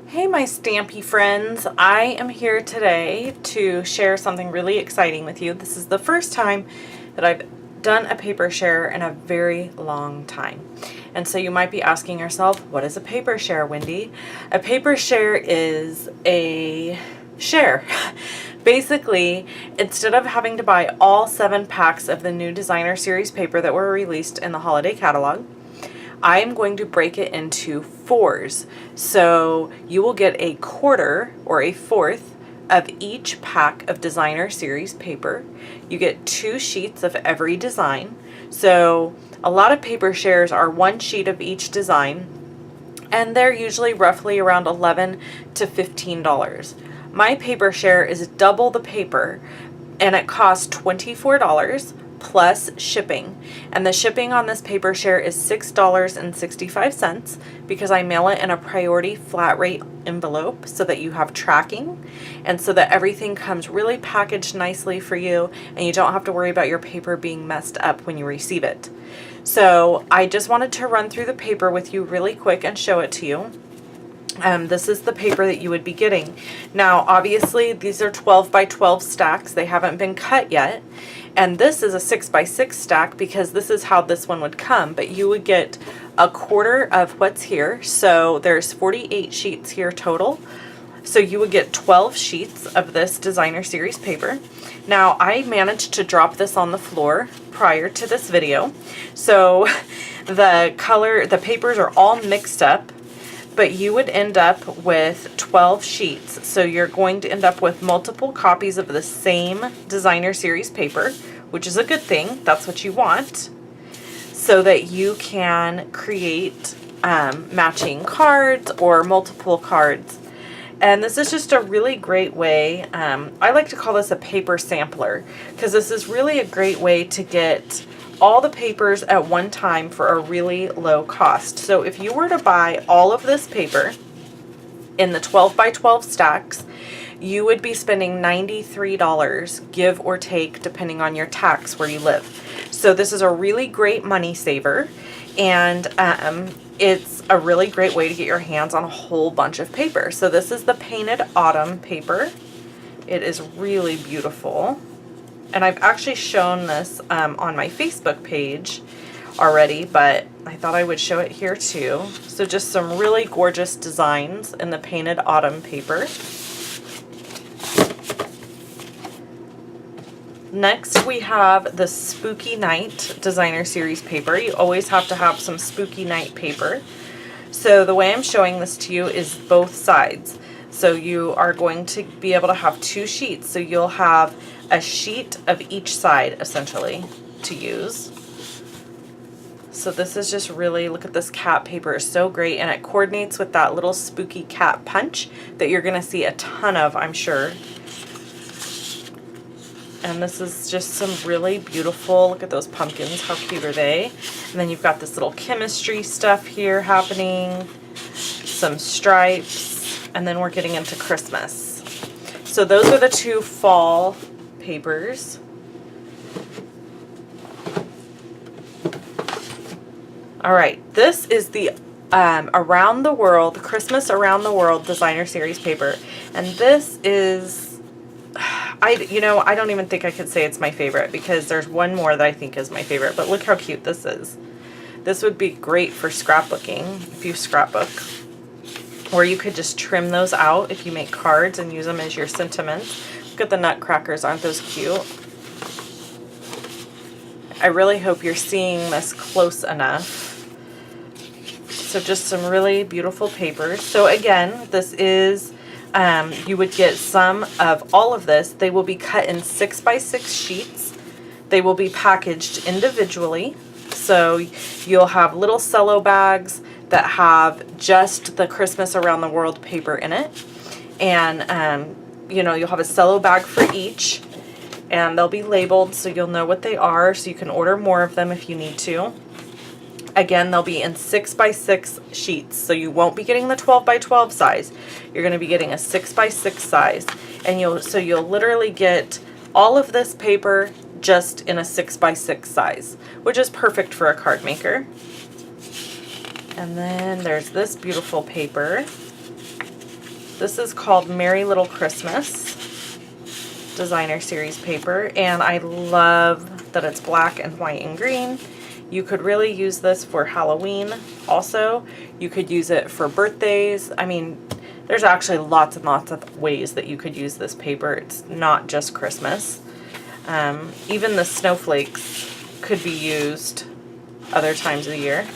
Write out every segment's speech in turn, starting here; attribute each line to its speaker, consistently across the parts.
Speaker 1: Hey my Stampy friends, I am here today to share something really exciting with you. This is the first time that I've done a paper share in a very long time. And so you might be asking yourself, what is a paper share, Wendy? A paper share is a share. Basically, instead of having to buy all 7 packs of the new designer series paper that were released in the holiday catalog, I am going to break it into 4s. So you will get a quarter or a fourth of each pack of designer series paper. You get 2 sheets of every design. So a lot of paper shares are 1 sheet of each design, and they're usually roughly around $11 to $15. My paper share is double the paper, and it costs $24 plus shipping. And the shipping on this paper share is $6.65 because I mail it in a priority flat rate envelope so that you have tracking and so that everything comes really packaged nicely for you and you don't have to worry about your paper being messed up when you receive it. So I just wanted to run through the paper with you really quick and show it to you. This is the paper that you would be getting. Now, obviously, these are 12 by 12 stacks. They haven't been cut yet. And this is a 6 by 6 stack because this is how this one would come. But you would get a quarter of what's here. So there's 48 sheets here total. So you would get 12 sheets of this designer series paper. Now, I managed to drop this on the floor prior to this video. So the papers are all mixed up. But you would end up with 12 sheets. So you're going to end up with multiple copies of the same designer series paper, which is a good thing. That's what you want, so that you can create matching cards or multiple cards. And this is just a really great way. I like to call this a paper sampler because this is really a great way to get all the papers at one time for a really low cost. So if you were to buy all of this paper in the 12 by 12 stacks, you would be spending $93, give or take, depending on your tax where you live. So this is a really great money saver, and it's a really great way to get your hands on a whole bunch of paper. So this is the Painted Autumn paper. It is really beautiful. And I've actually shown this on my Facebook page already, but I thought I would show it here too. So just some really gorgeous designs in the Painted Autumn paper. Next we have the Spooky Night designer series paper. You always have to have some Spooky Night paper. So the way I'm showing this to you is both sides. So you are going to be able to have 2 sheets. So you'll have a sheet of each side essentially to use. So this is just really, look at this cat paper, is so great, and it coordinates with that little spooky cat punch that you're gonna see a ton of, I'm sure. And this is just some really beautiful, look at those pumpkins, how cute are they? And then you've got this little chemistry stuff here happening, some stripes, and then we're getting into Christmas. So those are the 2 fall papers. All right, this is the Around the World, Christmas Around the World designer series paper. And this is, I don't even think I could say it's my favorite because there's one more that I think is my favorite, but look how cute this is. This would be great for scrapbooking if you scrapbook. Or you could just trim those out if you make cards and use them as your sentiments. Look at the nutcrackers, aren't those cute? I really hope you're seeing this close enough. So just some really beautiful papers. So again, this is, you would get some of all of this. They will be cut in 6 by 6 sheets. They will be packaged individually. So you'll have little cello bags that have just the Christmas Around the World paper in it. And you know, you'll have a cello bag for each, and they'll be labeled so you'll know what they are, so you can order more of them if you need to. Again, they'll be in 6 by 6 sheets, so you won't be getting the 12 by 12 size. You're going to be getting a 6 by 6 size, and you'll literally get all of this paper just in a 6 by 6 size, which is perfect for a card maker. And then there's this beautiful paper. This is called Merry Little Christmas designer series paper, and I love that it's black and white and green. You could really use this for Halloween also. You could use it for birthdays. I mean, there's actually lots and lots of ways that you could use this paper. It's not just Christmas. Even the snowflakes could be used other times of the year.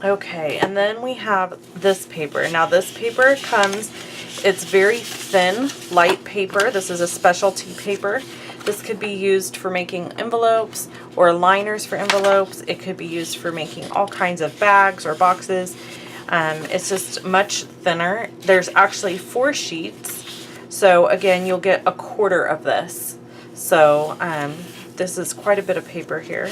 Speaker 1: Okay, and then we have this paper. Now this paper comes, it's very thin, light paper. This is a specialty paper. This could be used for making envelopes or liners for envelopes. It could be used for making all kinds of bags or boxes. It's just much thinner. There's actually 4 sheets. So again, you'll get a quarter of this. So this is quite a bit of paper here.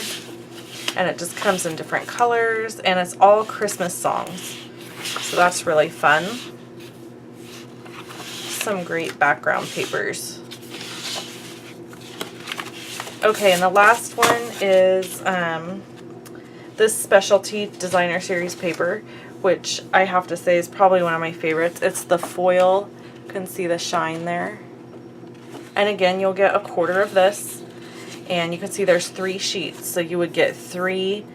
Speaker 1: And it just comes in different colors, and it's all Christmas songs. So that's really fun. Some great background papers. Okay, and the last one is this specialty designer series paper, which I have to say is probably one of my favorites. It's the foil. You can see the shine there. And again, you'll get a quarter of this. And you can see there's 3 sheets, so you would get 3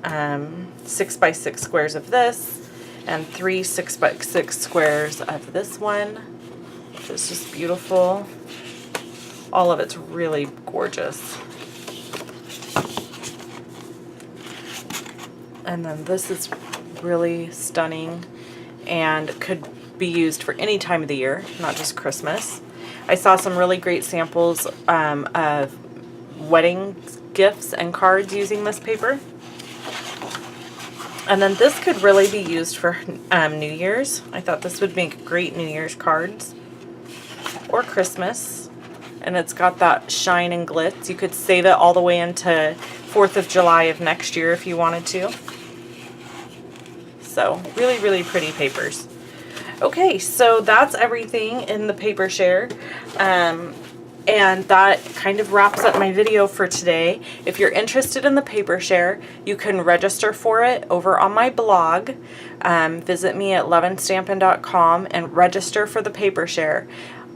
Speaker 1: 6x6 squares of this, and 3 6x6 squares of this one, which is just beautiful. All of it's really gorgeous. And then this is really stunning and could be used for any time of the year, not just Christmas. I saw some really great samples of wedding gifts and cards using this paper. And then this could really be used for New Year's. I thought this would make great New Year's cards or Christmas. And it's got that shine and glitz. You could save it all the way into 4th of July of next year if you wanted to. So really, really pretty papers. Okay, so that's everything in the paper share. And that kind of wraps up my video for today. If you're interested in the paper share, you can register for it over on my blog. Visit me at loveandstampin.com and register for the paper share.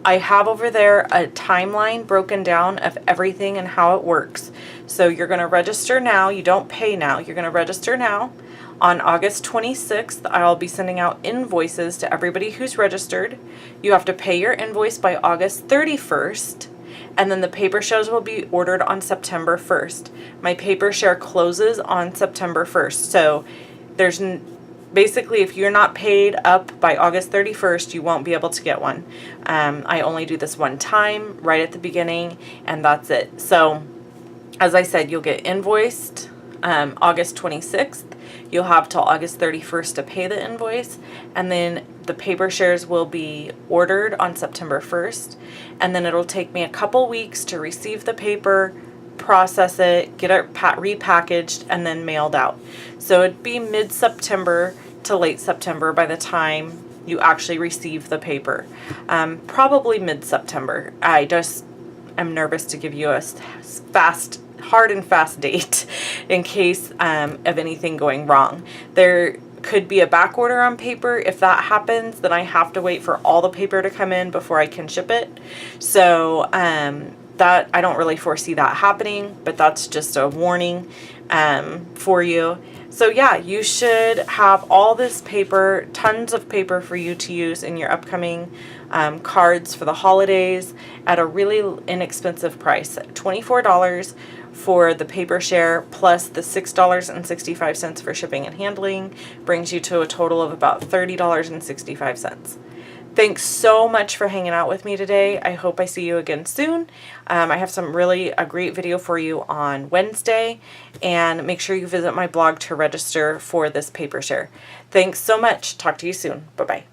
Speaker 1: I have over there a timeline broken down of everything and how it works. So you're going to register now. You don't pay now. You're going to register now. On August 26th, I'll be sending out invoices to everybody who's registered. You have to pay your invoice by August 31st. And then the paper shares will be ordered on September 1st. My paper share closes on September 1st. So there's basically, if you're not paid up by August 31st, you won't be able to get one. I only do this one time right at the beginning, and that's it. So as I said, you'll get invoiced August 26th. You'll have till August 31st to pay the invoice, and then the paper shares will be ordered on September 1st, and then it'll take me a couple weeks to receive the paper, process it, get it repackaged, and then mailed out. So it'd be mid-September to late September by the time you actually receive the paper. Probably mid-September. I just am nervous to give you a hard and fast date in case of anything going wrong. There could be a back order on paper. If that happens, then I have to wait for all the paper to come in before I can ship it. So that I don't really foresee that happening, but that's just a warning for you. So yeah, you should have all this paper, tons of paper for you to use in your upcoming cards for the holidays at a really inexpensive price. $24 for the paper share plus the $6.65 for shipping and handling brings you to a total of about $30.65. Thanks so much for hanging out with me today. I hope I see you again soon. I have a great video for you on Wednesday, and make sure you visit my blog to register for this paper share. Thanks so much. Talk to you soon. Bye-bye.